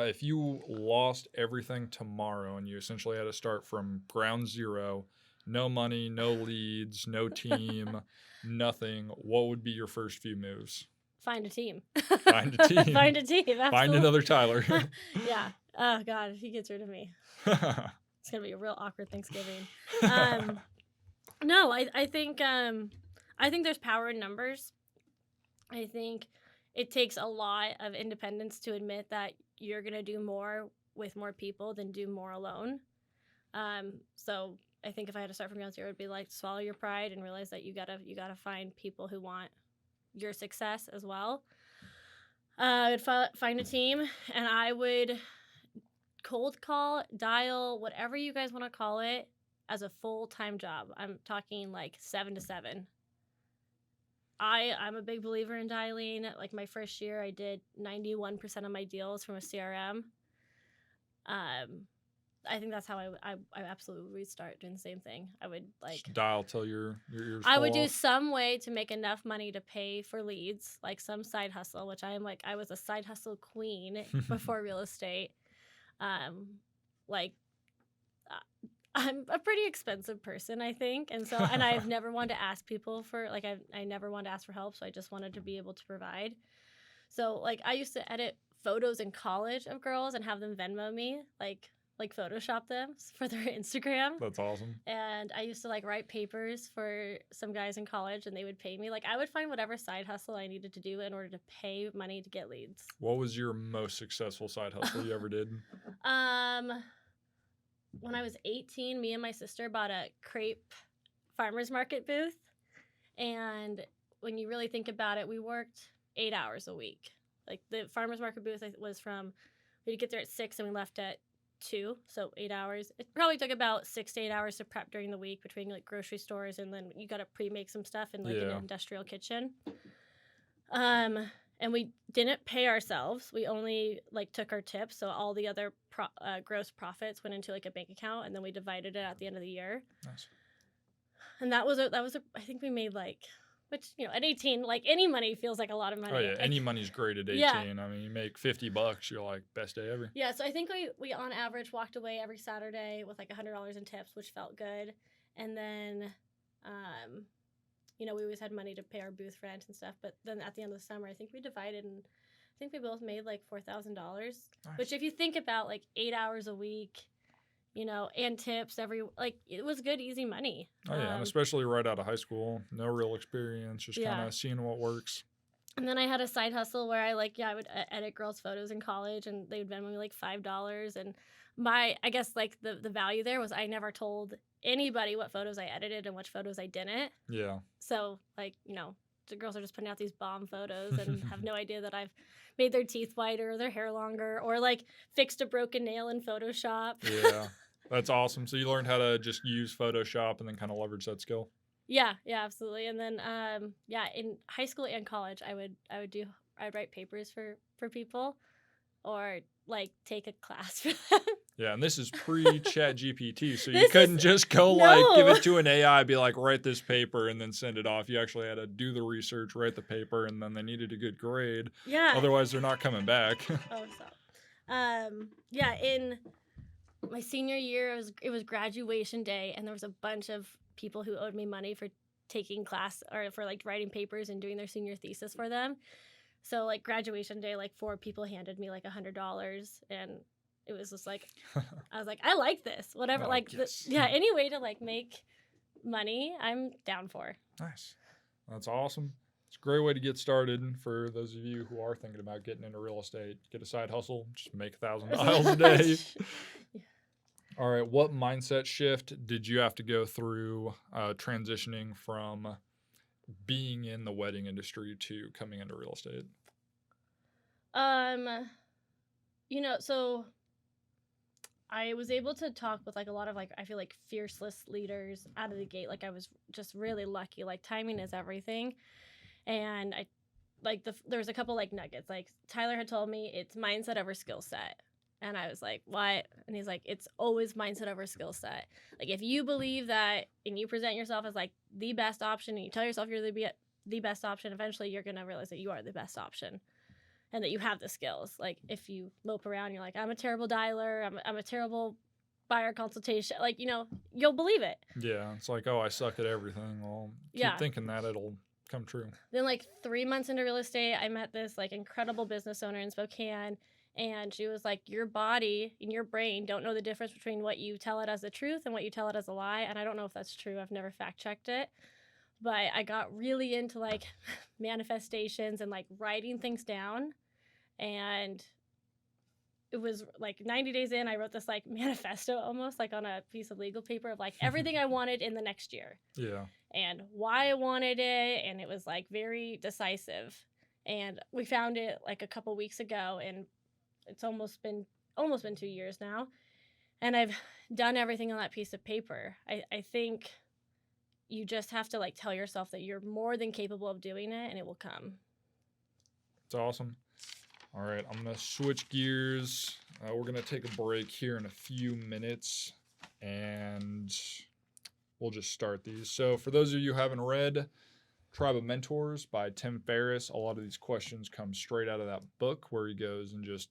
If you lost everything tomorrow and you essentially had to start from ground zero, no money, no leads, no team, nothing, what would be your first few moves? Find a team. Find a team. Find a team. Find Absolutely. another Tyler. Yeah. Oh God, if he gets rid of me, it's gonna be a real awkward Thanksgiving. No, I think there's power in numbers. I think it takes a lot of independence to admit that you're gonna do more with more people than do more alone. So I think if I had to start from ground zero, it'd be like swallow your pride and realize that you gotta find people who want your success as well. I would find a team, and I would cold call, dial, whatever you guys want to call it, as a full-time job. I'm talking like 7 to 7. I'm a big believer in dialing. Like my first year, I did 91% of my deals from a CRM. I think that's how I absolutely would start doing the same thing. I would like Just dial till your ears I fall would do off. some way to make enough money to pay for leads, like some side hustle, which I was a side hustle queen before real estate. Like I'm a pretty expensive person, I think, and I've never wanted to ask people for like I never wanted to ask for help, so I just wanted to be able to provide. So like I used to edit photos in college of girls and have them Venmo me, like Photoshop them for their Instagram. That's awesome. And I used to like write papers for some guys in college, and they would pay me. Like I would find whatever side hustle I needed to do in order to pay money to get leads. What was your most successful side hustle you ever did? When I was 18, me and my sister bought a crepe farmer's market booth. And when you really think about it, we worked 8 hours a week. Like the farmer's market booth was we'd get there at 6 and we left at 2, so 8 hours. It probably took about 6 to 8 hours to prep during the week between like grocery stores, and then you got to pre-make some stuff in like an industrial kitchen. And we didn't pay ourselves. We only like took our tips, so all the other gross profits went into like a bank account, and then we divided it at the end of the year. Nice. And that was I think we made like, which at 18, like any money feels like a lot of money. Oh yeah, any money's great at 18. Yeah. I mean, you make $50, you're like best day ever. Yeah, so I think we on average walked away every Saturday with like $100 in tips, which felt good. And then we always had money to pay our booth rent and stuff. But then at the end of the summer, I think we divided, and I think we both made like $4,000. Nice. Which if you think about like 8 hours a week, and tips it was good, easy money. Oh yeah, and especially right out of high school, no real experience, just kind of seeing what works. And then I had a side hustle where I would edit girls' photos in college, and they would Venmo me like $5. And I guess like the value there was I never told anybody what photos I edited and which photos I didn't. Yeah. So like, the girls are just putting out these bomb photos and have no idea that I've made their teeth whiter or their hair longer or like fixed a broken nail in Photoshop. Yeah. That's awesome. So you learned how to just use Photoshop and then kind of leverage that skill. Yeah, absolutely. And then in high school and college, I'd write papers for people, or like take a class for them. Yeah, and this is pre-Chat GPT, so you couldn't just go give it to an AI, be like, write this paper and then send it off. You actually had to do the research, write the paper, and then they needed a good grade. Yeah. Otherwise, they're not coming back. Oh, stop. In my senior year, it was graduation day, and there was a bunch of people who owed me money for taking class or for like writing papers and doing their senior thesis for them. So like graduation day, like 4 people handed me like $100, and it was just like, I was like, I like this, whatever. Oh, yes. Any way to like make money, I'm down for. Nice. That's awesome. It's a great way to get started for those of you who are thinking about getting into real estate. Get a side hustle, just make $1,000 a day. Yeah. All right. What mindset shift did you have to go through transitioning from being in the wedding industry to coming into real estate? So I was able to talk with like a lot of like, I feel like fierceless leaders out of the gate. Like I was just really lucky. Like timing is everything. And I like there was a couple like nuggets. Like Tyler had told me it's mindset over skill set. And I was like, what? And he's like, it's always mindset over skill set. Like if you believe that and you present yourself as like the best option and you tell yourself you're the best option, eventually you're going to realize that you are the best option. and that you have the skills. Like if you mope around, you're like, I'm a terrible dialer, I'm a terrible buyer consultation. Like, you'll believe it. Yeah, it's like, oh, I suck at everything. Well, keep Yeah. thinking that it'll come true. Then like 3 months into real estate, I met this like incredible business owner in Spokane, and she was like, your body and your brain don't know the difference between what you tell it as the truth and what you tell it as a lie. And I don't know if that's true. I've never fact checked it. But I got really into like manifestations and like writing things down. And it was like 90 days in, I wrote this like manifesto almost like on a piece of legal paper of like everything I wanted in the next year. Yeah. And why I wanted it. And it was like very decisive. And we found it like a couple weeks ago, and it's almost been 2 years now. And I've done everything on that piece of paper. I think you just have to like tell yourself that you're more than capable of doing it, and it will come. It's awesome. All right, I'm going to switch gears. We're going to take a break here in a few minutes, and we'll just start these. So for those of you who haven't read Tribe of Mentors by Tim Ferriss, a lot of these questions come straight out of that book, where he goes and just,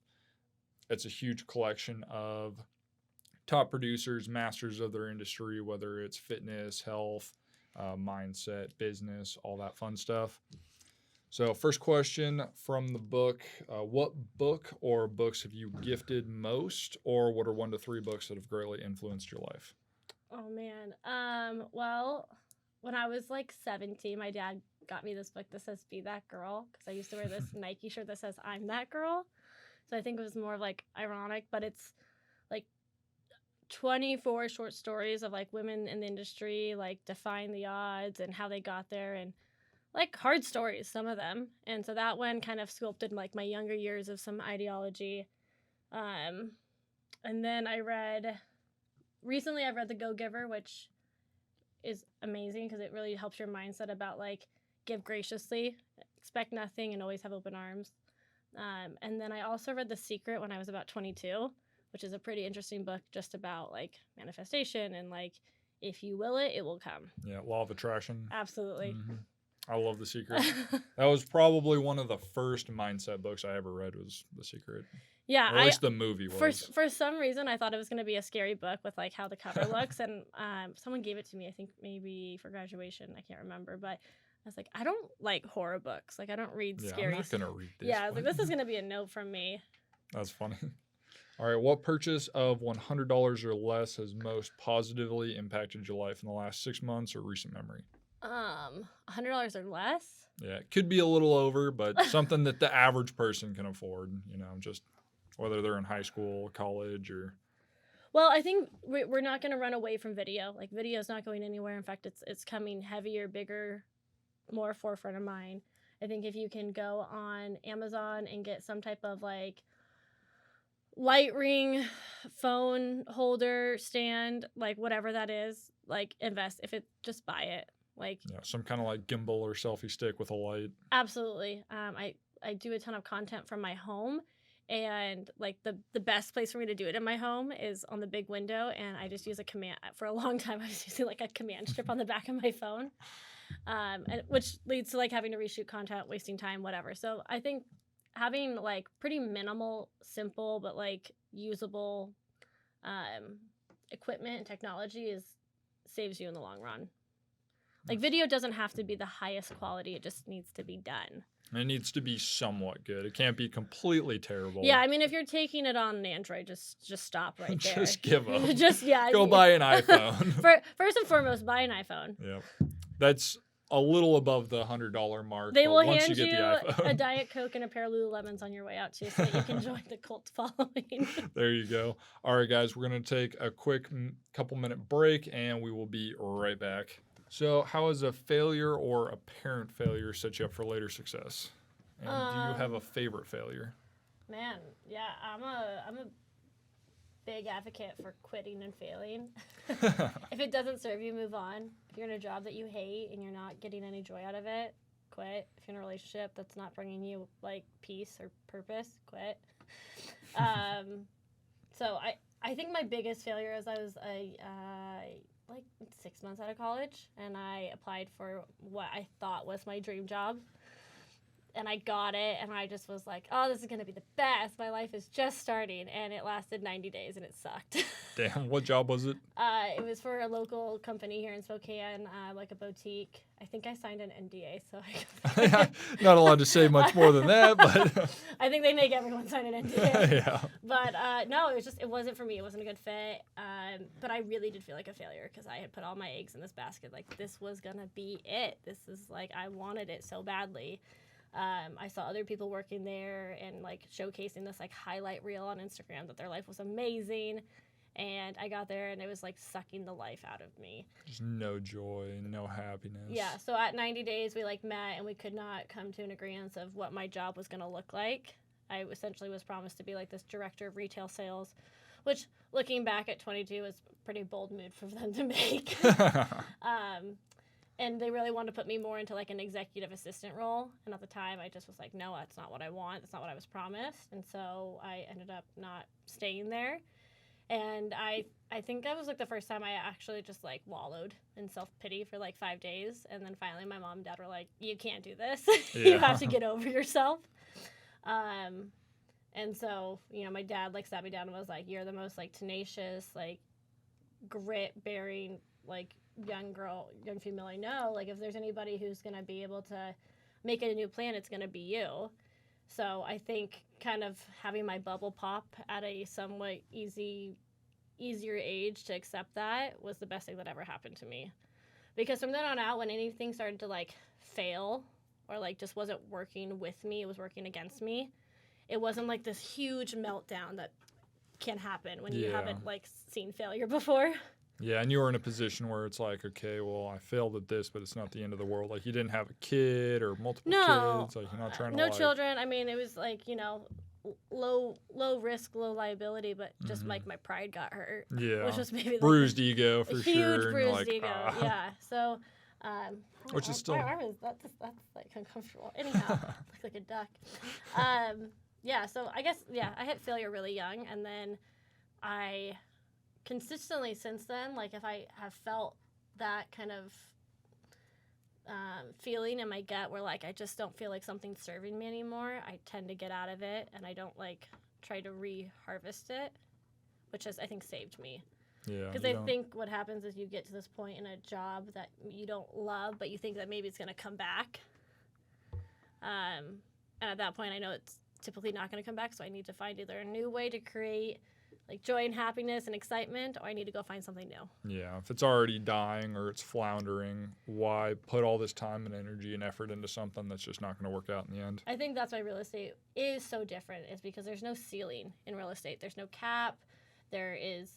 it's a huge collection of top producers, masters of their industry, whether it's fitness, health, mindset, business, all that fun stuff. So first question from the book, what book or books have you gifted most, or what are 1 to 3 books that have greatly influenced your life? Oh man. Well, when I was like 17, my dad got me this book that says Be That Girl, because I used to wear this Nike shirt that says I'm that girl. So I think it was more of like ironic, but it's like 24 short stories of like women in the industry, like defying the odds and how they got there, and like hard stories, some of them. And so that one kind of sculpted like my younger years of some ideology. And then recently I've read The Go-Giver, which is amazing because it really helps your mindset about like give graciously, expect nothing, and always have open arms. And then I also read The Secret when I was about 22, which is a pretty interesting book just about like manifestation and like if you will it, it will come. Yeah, Law of Attraction. Absolutely. Mm-hmm. I love The Secret. That was probably one of the first mindset books I ever read was The Secret. Yeah, or at least the movie was. For some reason, I thought it was going to be a scary book with like how the cover looks, and someone gave it to me. I think maybe for graduation. I can't remember, but I was like, I don't like horror books. Like I don't read scary. I'm not gonna read this. Yeah, I was like, this is gonna be a no from me. That's funny. All right, what purchase of $100 or less has most positively impacted your life in the last 6 months or recent memory? $100 or less. Yeah, it could be a little over, but something that the average person can afford. Just whether they're in high school, college, or. Well, I think we're not going to run away from video. Like video is not going anywhere. In fact, it's coming heavier, bigger, more forefront of mind. I think if you can go on Amazon and get some type of like light ring, phone holder, stand, like whatever that is, like invest. If it, just buy it. Like some kind of like gimbal or selfie stick with a light. Absolutely. I do a ton of content from my home, and like the best place for me to do it in my home is on the big window, and I just use a command. For a long time I was using like a command strip on the back of my phone, and which leads to like having to reshoot content, wasting time, whatever. So I think having like pretty minimal, simple but like usable equipment and technology saves you in the long run. Like video doesn't have to be the highest quality, it just needs to be done. It needs to be somewhat good. It can't be completely terrible. Yeah, I mean, if you're taking it on an Android, just stop right there. Just give up. Go buy an iPhone. First and foremost, buy an iPhone. Yeah, that's a little above the $100 mark. They will once hand you get the iPhone. a Diet Coke and a pair of Lululemons on your way out too, so that you can join the cult following. There you go. All right, guys, we're gonna take a quick couple-minute break, and we will be right back. So how has a failure or apparent failure set you up for later success? And do you have a favorite failure? Man, yeah, I'm a big advocate for quitting and failing. If it doesn't serve you, move on. If you're in a job that you hate and you're not getting any joy out of it, quit. If you're in a relationship that's not bringing you like peace or purpose, quit. So I think my biggest failure is I was like 6 months out of college, and I applied for what I thought was my dream job. and I got it, and I just was like, oh, this is going to be the best. My life is just starting, and it lasted 90 days, and it sucked. Damn, what job was it? It was for a local company here in Spokane, like a boutique. I think I signed an NDA, so Not allowed to say much more than that, but I think they make everyone sign an NDA. yeah. But no, it wasn't for me. It wasn't a good fit. But I really did feel like a failure because I had put all my eggs in this basket. Like, this was going to be it. This is like, I wanted it so badly. I saw other people working there and like showcasing this like highlight reel on Instagram that their life was amazing. And I got there and it was like sucking the life out of me. Just no joy, no happiness. Yeah. So at 90 days, we like met and we could not come to an agreement of what my job was going to look like. I essentially was promised to be like this director of retail sales, which looking back at 22 was a pretty bold move for them to make. And they really wanted to put me more into like an executive assistant role. And at the time, I just was like, no, that's not what I want. That's not what I was promised. And so I ended up not staying there. And I think that was like the first time I actually just like wallowed in self-pity for like 5 days. And then finally my mom and dad were like, you can't do this. You have to get over yourself. And so, you know, my dad like sat me down and was like, you're the most like tenacious, like grit bearing, like young female I know. Like if there's anybody who's going to be able to make it a new plan, it's going to be you. So I think kind of having my bubble pop at a somewhat easier age to accept that was the best thing that ever happened to me. Because from then on out, when anything started to like fail or like just wasn't working with me, it was working against me. It wasn't like this huge meltdown that can happen when you haven't like seen failure before. Yeah, and you were in a position where it's like, okay, well, I failed at this, but it's not the end of the world. Like, you didn't have a kid or multiple kids. Like, you're not trying to, no children. I mean, it was like, you know, low risk, low liability, but just like my pride got hurt. Yeah. Which was maybe like bruised ego for huge sure. Huge bruised ego. Yeah. So, which is still. My arm is that's like uncomfortable. Anyhow, looks like a duck. Yeah. So I guess I hit failure really young, and then I consistently since then, like if I have felt that kind of feeling in my gut where like I just don't feel like something's serving me anymore, I tend to get out of it and I don't like try to re-harvest it, which has I think saved me. Yeah. Because I think what happens is you get to this point in a job that you don't love, but you think that maybe it's going to come back. And at that point, I know it's typically not going to come back, so I need to find either a new way to create like joy and happiness and excitement, or I need to go find something new. Yeah, if it's already dying or it's floundering, why put all this time and energy and effort into something that's just not going to work out in the end? I think that's why real estate is so different, is because there's no ceiling in real estate. There's no cap. There's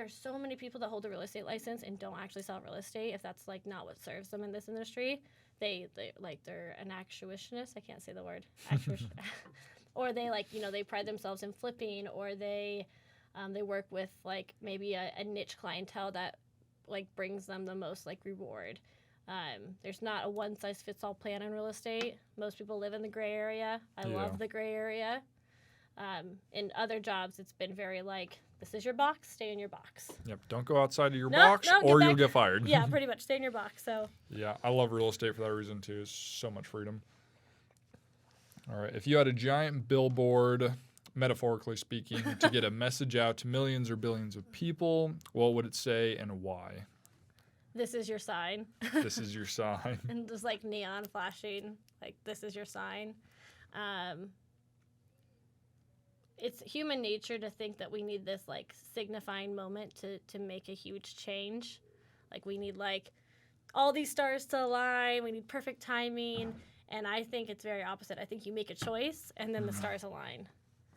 so many people that hold a real estate license and don't actually sell real estate if that's like not what serves them in this industry. They're an actuationist. I can't say the word. Or they they pride themselves in flipping, or they work with like maybe a niche clientele that like brings them the most like reward. There's not a one size fits all plan in real estate. Most people live in the gray area. I love the gray area. In other jobs, it's been very like, this is your box, stay in your box. Yep, don't go outside of your box or you'll get fired. Yeah, pretty much, stay in your box. So. Yeah, I love real estate for that reason too. It's so much freedom. All right, if you had a giant billboard, metaphorically speaking, to get a message out to millions or billions of people, what would it say and why? This is your sign. This is your sign. And just like neon flashing, like this is your sign. It's human nature to think that we need this like signifying moment to make a huge change. Like we need like all these stars to align. We need perfect timing. And I think it's very opposite. I think you make a choice and then the stars align.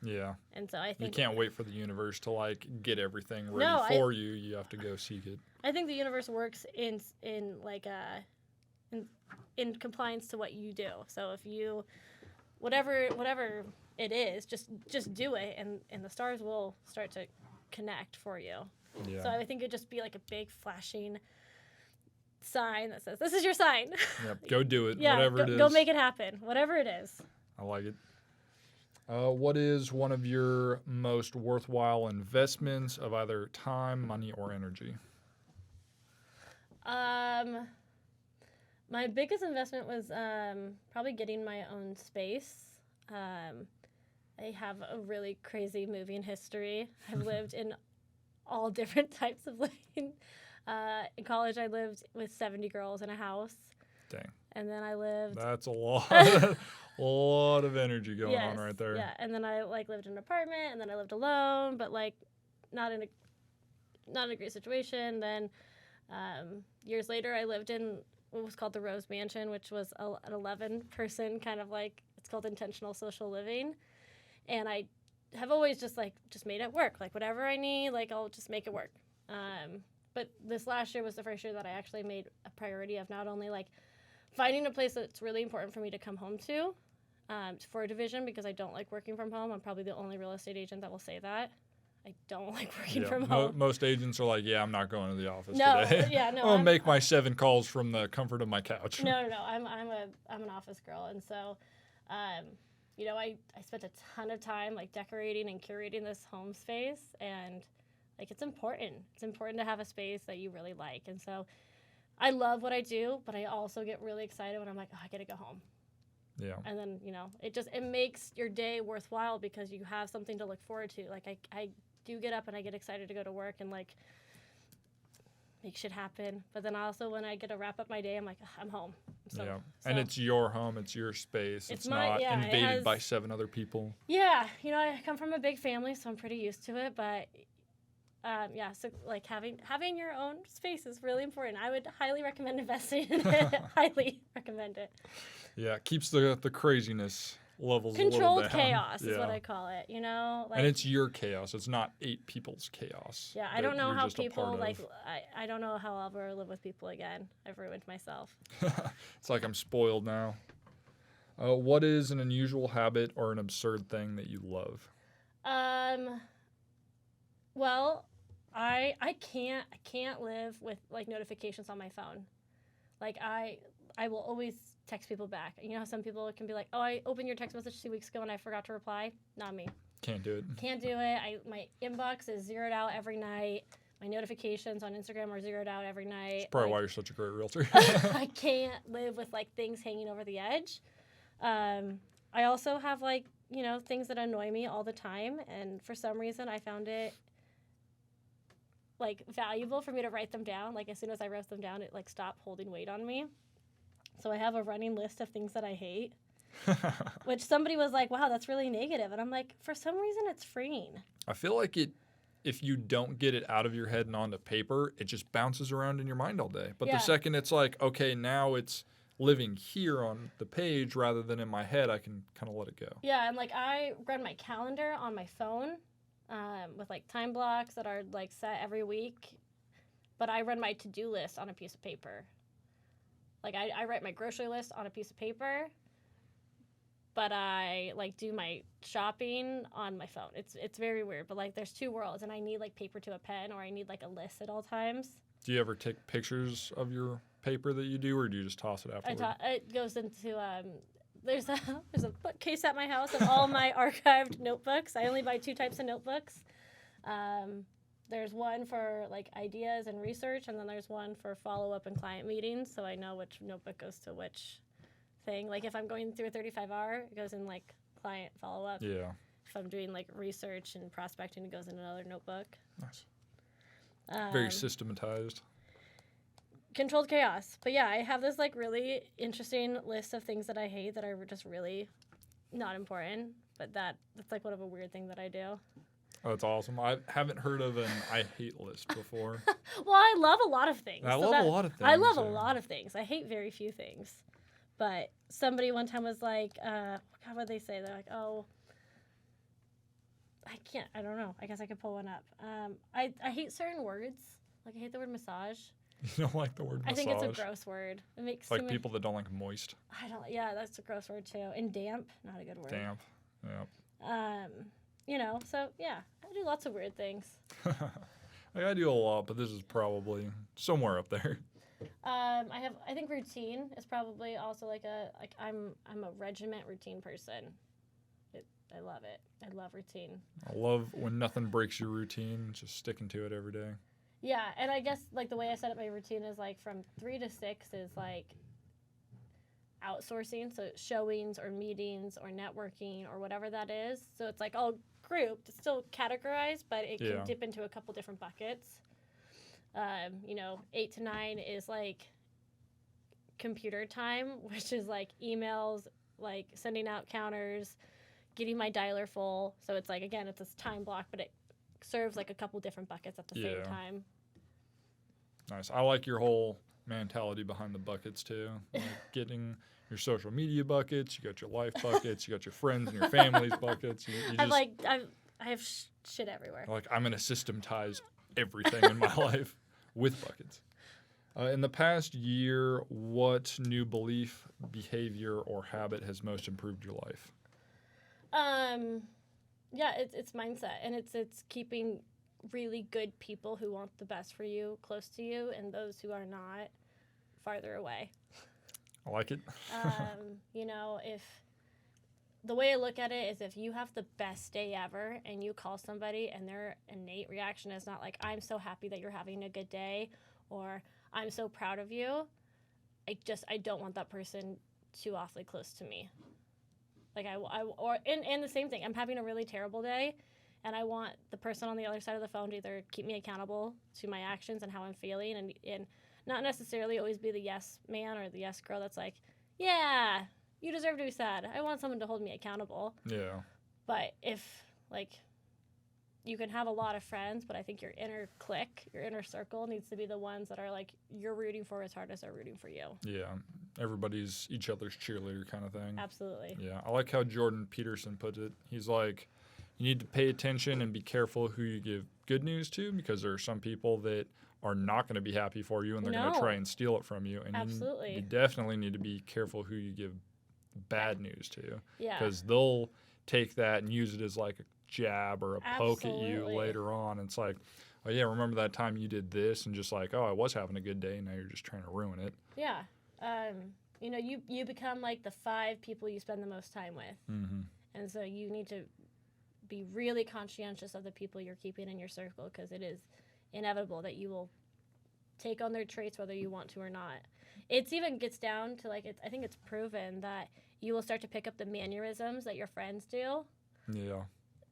Yeah. And so I think you can't wait for the universe to like get everything ready for you. You have to go seek it. I think the universe works in compliance to what you do. So if you whatever it is, just do it and the stars will start to connect for you. Yeah. So I think it'd just be like a big flashing sign that says, this is your sign. Yep, go do it. Yeah, whatever it is. Go make it happen. Whatever it is. I like it. What is one of your most worthwhile investments of either time, money, or energy? My biggest investment was probably getting my own space. I have a really crazy moving history. I've lived in all different types of living. In college, I lived with 70 girls in a house. Dang. And then I lived... That's a lot. A lot of energy going on right there. Yeah, and then I like lived in an apartment, and then I lived alone, but like not in a great situation. Then years later, I lived in what was called the Rose Mansion, which was an 11-person kind of like, it's called intentional social living. And I have always just made it work. Like whatever I need, like I'll just make it work. But this last year was the first year that I actually made a priority of not only like finding a place that's really important for me to come home to for a division, because I don't like working from home. I'm probably the only real estate agent that will say that. I don't like working from home. Most agents are like, yeah, I'm not going to the office no, today. Yeah, no. I'll make my 7 calls from the comfort of my couch. No. I'm an office girl, and so, you know, I spent a ton of time like decorating and curating this home space, and like it's important. It's important to have a space that you really like, and so I love what I do, but I also get really excited when I'm like, oh, I gotta go home. Yeah. And then, you know, it makes your day worthwhile because you have something to look forward to. Like I do get up and I get excited to go to work and like make shit happen. But then also when I get to wrap up my day, I'm like, I'm home. So, and it's your home, it's your space. It's not invaded by 7 other people. Yeah, you know, I come from a big family, so I'm pretty used to it. But so like having your own space is really important. I would highly recommend investing in it. Highly recommend it. Yeah, it keeps the craziness levels controlled a little down. Chaos is what I call it, you know? Like, and it's your chaos. It's not 8 people's chaos. Yeah, I don't know how people, like, I don't know how I'll ever live with people again. I've ruined myself. It's like I'm spoiled now. What is an unusual habit or an absurd thing that you love? Well, I can't live with, like, notifications on my phone. Like, I will always text people back. You know how some people can be like, oh, I opened your text message 2 weeks ago and I forgot to reply? Not me. Can't do it. Can't do it. My inbox is zeroed out every night. My notifications on Instagram are zeroed out every night. That's probably why you're such a great realtor. I can't live with, like, things hanging over the edge. I also have, like, you know, things that annoy me all the time. And for some reason, I found it, like, valuable for me to write them down. Like, as soon as I wrote them down, it, like, stopped holding weight on me. So I have a running list of things that I hate, which somebody was like, wow, that's really negative. And I'm like, for some reason, it's freeing. I feel like if you don't get it out of your head and onto paper, it just bounces around in your mind all day. But the second it's like, okay, now it's living here on the page rather than in my head, I can kind of let it go. Yeah, and, like, I run my calendar on my phone with, like, time blocks that are, like, set every week. But I run my to-do list on a piece of paper. Like, I write my grocery list on a piece of paper, but I, like, do my shopping on my phone. It's very weird, but, like, there's 2 worlds, and I need, like, paper to a pen, or I need, like, a list at all times. Do you ever take pictures of your paper that you do, or do you just toss it afterward? It goes into, there's a bookcase at my house of all my archived notebooks. I only buy 2 types of notebooks. There's one for, like, ideas and research, and then there's one for follow-up and client meetings, so I know which notebook goes to which thing. Like, if I'm going through a 35R, it goes in, like, client follow-up. Yeah. If I'm doing, like, research and prospecting, it goes in another notebook. Nice. Very systematized. Controlled chaos. But, yeah, I have this, like, really interesting list of things that I hate that are just really not important, but that's, like, one of a weird thing that I do. Oh, that's awesome. I haven't heard of an I hate list before. Well, I love a lot of things. I love a lot of things. I love a lot of things. I hate very few things. But somebody one time was like, God, what did they say? They're like, oh, I don't know. I guess I could pull one up. I hate certain words. Like, I hate the word massage. You don't like the word massage? I think it's a gross word. It makes like people that don't like moist. Yeah, that's a gross word too. And damp, not a good word. Damp, yeah. You know, so yeah, I do lots of weird things. I do a lot, but this is probably somewhere up there. I think routine is probably also I'm a regiment routine person. I love it. I love routine. I love when nothing breaks your routine, just sticking to it every day. Yeah, and I guess, like, the way I set up my routine is, like, from 3 to 6 is, like, outsourcing, so showings or meetings or networking or whatever that is. So it's like all grouped, it's still categorized, but it can dip into a couple different buckets. 8 to 9 is like computer time, which is like emails, like sending out counters, getting my dialer full. So it's like, again, it's this time block, but it serves like a couple different buckets at the same time. Nice. I like your whole mentality behind the buckets too. Like getting your social media buckets, you got your life buckets, you got your friends and your family's buckets. You just, I have shit everywhere. Like, I'm going to systematize everything in my life with buckets. In the past year, what new belief, behavior, or habit has most improved your life? It's mindset, and it's keeping really good people who want the best for you close to you, and those who are not farther away. I like it. If the way I look at it is, if you have the best day ever and you call somebody and their innate reaction is not like, I'm so happy that you're having a good day, or I'm so proud of you, I don't want that person too awfully close to me. Like and the same thing, I'm having a really terrible day, and I want the person on the other side of the phone to either keep me accountable to my actions and how I'm feeling, and not necessarily always be the yes man or the yes girl that's like, yeah, you deserve to be sad. I want someone to hold me accountable. Yeah. But if, like, you can have a lot of friends, but I think your inner clique, your inner circle needs to be the ones that are like, you're rooting for as hard as they're rooting for you. Yeah. Everybody's each other's cheerleader kind of thing. Absolutely. Yeah. I like how Jordan Peterson puts it. He's like, you need to pay attention and be careful who you give good news to, because there are some people that are not going to be happy for you, and they're going to try and steal it from you. And absolutely. You definitely need to be careful who you give bad news to. Yeah. Because they'll take that and use it as like a jab or a poke at you later on. And it's like, oh yeah, remember that time you did this, and just like, oh, I was having a good day, and now you're just trying to ruin it. Yeah. You become like the 5 people you spend the most time with. Mm-hmm. And so you need to be really conscientious of the people you're keeping in your circle, because it is inevitable that you will take on their traits whether you want to or not. It even gets down to, like, I think it's proven that you will start to pick up the mannerisms that your friends do. Yeah.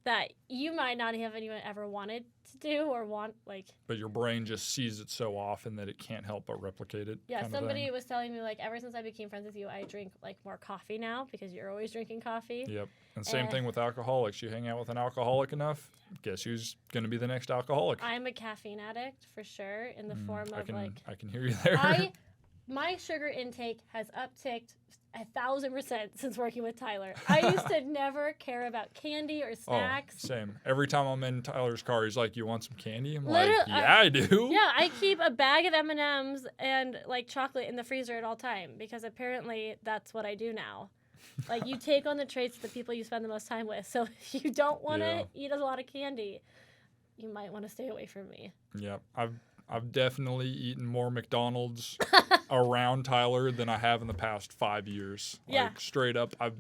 That you might not have anyone ever wanted to do or want, like... But your brain just sees it so often that it can't help but replicate it. Yeah, somebody was telling me, like, ever since I became friends with you, I drink, like, more coffee now, because you're always drinking coffee. Yep. And same thing with alcoholics. You hang out with an alcoholic enough, guess who's going to be the next alcoholic? I'm a caffeine addict, for sure, in the form of, I can hear you there. My sugar intake has upticked 1,000% since working with Tyler. I used to never care about candy or snacks. Oh, same. Every time I'm in Tyler's car, he's like, "You want some candy?" I'm like, "Yeah, I do." Yeah, I keep a bag of M&Ms and, like, chocolate in the freezer at all time, because apparently that's what I do now. Like, you take on the traits of the people you spend the most time with. So if you don't want to eat a lot of candy, you might want to stay away from me. Yeah, I've definitely eaten more McDonald's around Tyler than I have in the past 5 years. Like, straight up, I've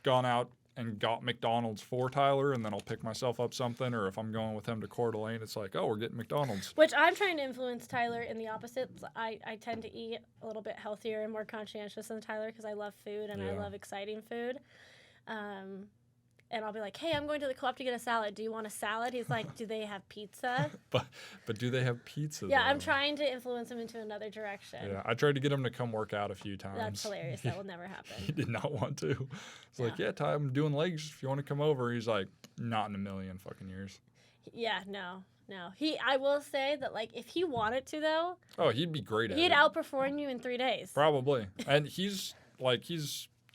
gone out and got McDonald's for Tyler, and then I'll pick myself up something, or if I'm going with him to Coeur d'Alene, it's like, oh, we're getting McDonald's. Which I'm trying to influence Tyler in the opposite. I tend to eat a little bit healthier and more conscientious than Tyler, because I love food and I love exciting food. And I'll be like, hey, I'm going to the co-op to get a salad. Do you want a salad? He's like, do they have pizza? But do they have pizza? Yeah, though? I'm trying to influence him into another direction. Yeah, I tried to get him to come work out a few times. That's hilarious. That will never happen. He did not want to. It's like, yeah, Ty, I'm doing legs. If you want to come over. He's like, not in a million fucking years. Yeah, no. I will say that, like, if he wanted to, though. Oh, he'd be great at it. He'd outperform you in 3 days. Probably. And he's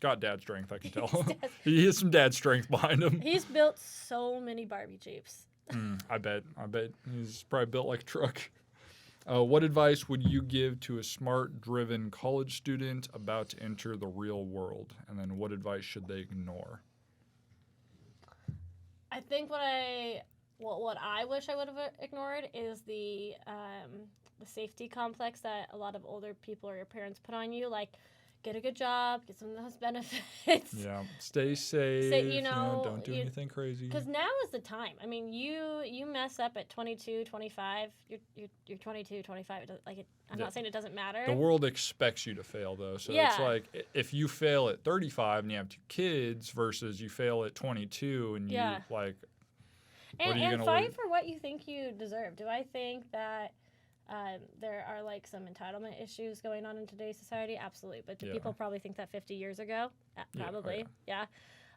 got dad strength, I can tell. He has some dad strength behind him. He's built so many Barbie Jeeps. I bet. He's probably built like a truck. What advice would you give to a smart, driven college student about to enter the real world? And then what advice should they ignore? I think what I wish I would have ignored is the safety complex that a lot of older people or your parents put on you. Like, get a good job, get some of those benefits. Yeah. Stay safe. Don't do anything crazy. Because now is the time. I mean, you mess up at 22, 25. You're 22, 25. I'm not saying it doesn't matter. The world expects you to fail, though. So it's like if you fail at 35 and you have 2 kids versus you fail at 22 and you like. And fight for what you think you deserve. Do I think that there are like some entitlement issues going on in today's society? Absolutely. But do people probably think that 50 years ago? Probably. Yeah.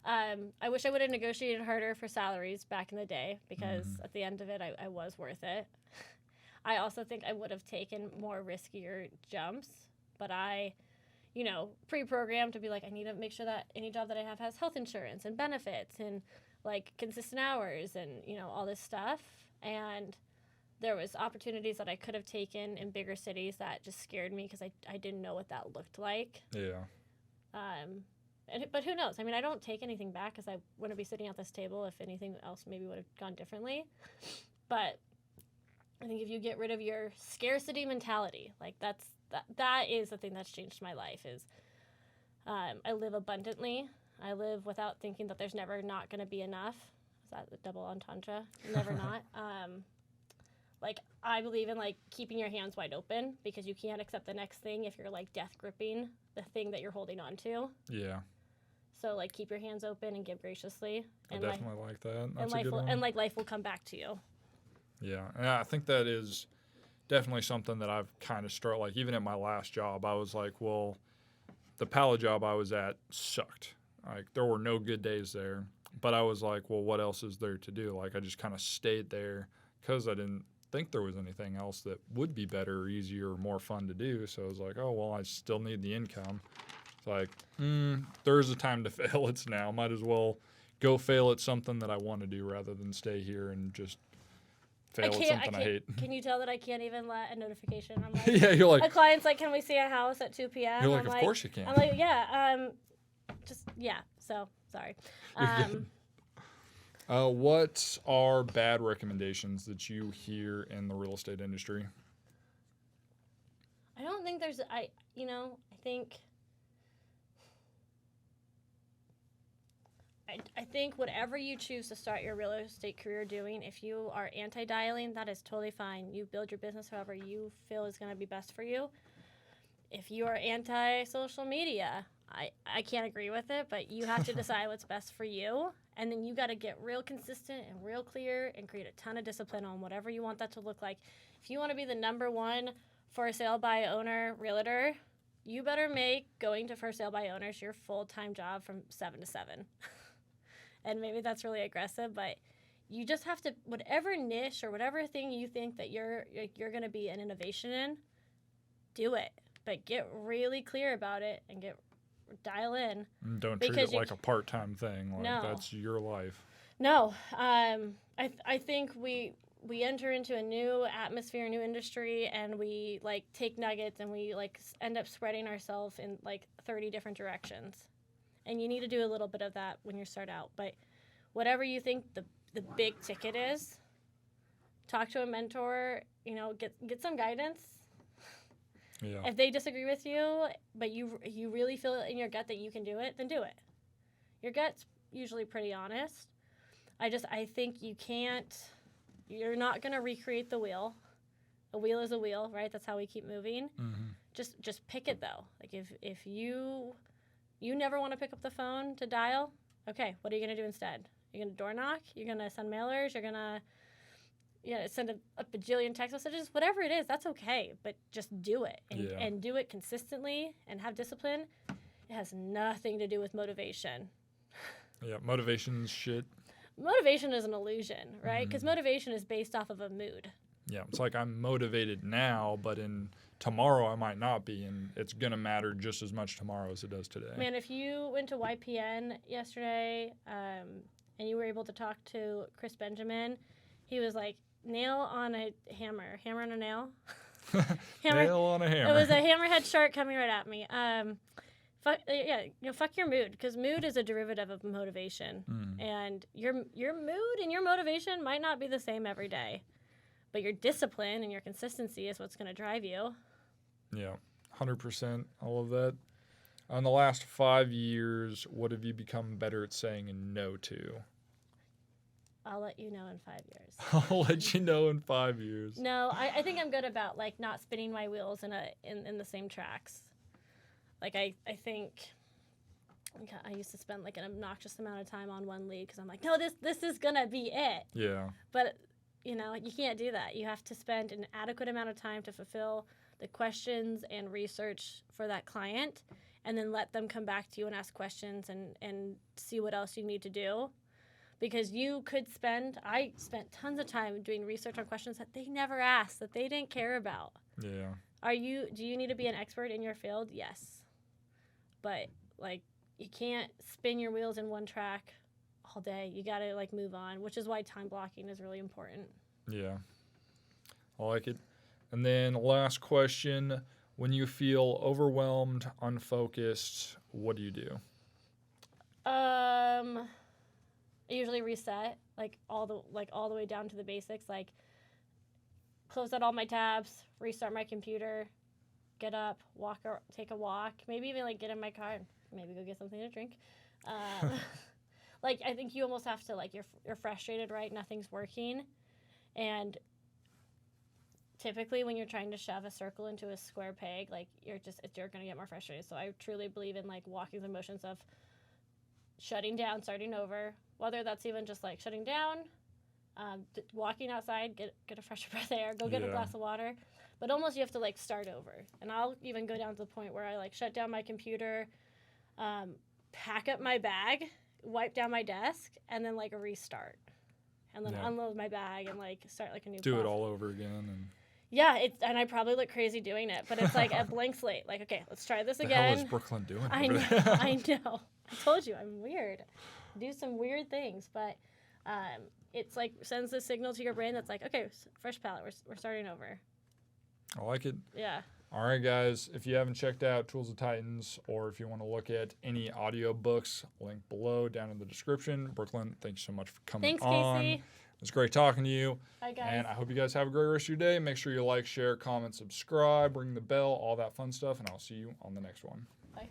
I wish I would have negotiated harder for salaries back in the day because at the end of it, I was worth it. I also think I would have taken more riskier jumps, but I, pre-programmed to be like, I need to make sure that any job that I have has health insurance and benefits and like consistent hours and, all this stuff. And there was opportunities that I could have taken in bigger cities that just scared me because I didn't know what that looked like. Yeah. But who knows? I mean, I don't take anything back because I wouldn't be sitting at this table if anything else maybe would have gone differently. But I think if you get rid of your scarcity mentality, like that is the thing that's changed my life is I live abundantly. I live without thinking that there's never not going to be enough. Is that the double entendre? Never not. Like, I believe in, like, keeping your hands wide open because you can't accept the next thing if you're, like, death gripping the thing that you're holding on to. Yeah. So, like, keep your hands open and give graciously. And I definitely like that. That's a good one. And, like, life will come back to you. Yeah. And I think that is definitely something that I've kind of started, like, even at my last job, I was like, well, the pallet job I was at sucked. Like, there were no good days there. But I was like, well, what else is there to do? Like, I just kind of stayed there because I didn't think there was anything else that would be better or easier or more fun to do. So I was like, oh, well, I still need the income. It's like, there's a time to fail. It's now. Might as well go fail at something that I want to do rather than stay here and just fail at something I hate. Can you tell that I can't even let a notification? I'm like, yeah, you're like, a client's like, can we see a house at 2 p.m.? You're like, of course you can. I'm like, so sorry. What are bad recommendations that you hear in the real estate industry? I don't think there's, I think whatever you choose to start your real estate career doing, if you are anti-dialing, that is totally fine. You build your business however you feel is going to be best for you. If you are anti-social media, I can't agree with it, but you have to decide what's best for you. And then you got to get real consistent and real clear and create a ton of discipline on whatever you want that to look like. If you want to be the number one for sale by owner realtor, you better make going to for sale by owners your full-time job from 7 to 7. And maybe that's really aggressive, but you just have to, whatever niche or whatever thing you think that you're going to be an innovation in, do it. But get really clear about it and dial in. Don't treat it like a part-time thing. Like, no. That's your life. No. I think we enter into a new atmosphere, a new industry, and we, like, take nuggets and we, like, end up spreading ourselves in, like, 30 different directions. And you need to do a little bit of that when you start out. But whatever you think the big ticket is, talk to a mentor, get some guidance. Yeah. If they disagree with you, but you really feel in your gut that you can do it, then do it. Your gut's usually pretty honest. I think you're not going to recreate the wheel. A wheel is a wheel, right? That's how we keep moving. Mm-hmm. Just pick it, though. Like, if you never want to pick up the phone to dial, okay, what are you going to do instead? You're going to door knock? You're going to send mailers? You're going to send a bajillion text messages? Whatever it is, that's okay. But just do it. And do it consistently and have discipline. It has nothing to do with motivation. Yeah, motivation's shit. Motivation is an illusion, right? Because motivation is based off of a mood. Yeah, it's like I'm motivated now, but tomorrow I might not be, and it's going to matter just as much tomorrow as it does today. Man, if you went to YPN yesterday and you were able to talk to Chris Benjamin, he was like, nail on a hammer on a nail. Nail on a hammer. It was a hammerhead shark coming right at me. Fuck your mood, because mood is a derivative of motivation. And your mood and your motivation might not be the same every day. But your discipline and your consistency is what's going to drive you. Yeah, 100%. All of that. In the last 5 years, what have you become better at saying no to? I'll let you know in 5 years. I'll let you know in 5 years. No, I think I'm good about like not spinning my wheels in the same tracks. Like I think I used to spend like an obnoxious amount of time on one lead because I'm like, no, this is gonna be it. Yeah. But you can't do that. You have to spend an adequate amount of time to fulfill the questions and research for that client, and then let them come back to you and ask questions and see what else you need to do. Because I spent tons of time doing research on questions that they never asked, that they didn't care about. Yeah. Do you need to be an expert in your field? Yes. But like, you can't spin your wheels in one track all day. You got to like move on, which is why time blocking is really important. Yeah. I like it. And then last question, when you feel overwhelmed, unfocused, what do you do? I usually reset all the way down to the basics, like close out all my tabs, restart my computer, get up, walk or take a walk, maybe even like get in my car and maybe go get something to drink. Like I think you almost have to like you're frustrated, right? Nothing's working, and typically when you're trying to shove a circle into a square peg, like you're going to get more frustrated. So I truly believe in like walking the motions of shutting down, starting over, whether that's even just like shutting down, walking outside, get a fresh breath of air, go get a glass of water. But almost you have to like start over. And I'll even go down to the point where I like shut down my computer, pack up my bag, wipe down my desk, and then like a restart. And then unload my bag and like start like a new Do it all over again. And yeah, and I probably look crazy doing it, but it's like a blank slate. Like, okay, let's try this again. What the hell is Brooklyn doing over there? I know. I told you, I'm weird. I do some weird things, but it's like sends a signal to your brain that's like, okay, fresh palette, we're starting over. I like it. Yeah. All right, guys. If you haven't checked out Tools of Titans, or if you want to look at any audio books, link below down in the description. Brooklyn, thank you so much for coming on. Thanks, Casey. It was great talking to you. Bye, guys. And I hope you guys have a great rest of your day. Make sure you like, share, comment, subscribe, ring the bell, all that fun stuff, and I'll see you on the next one. Bye.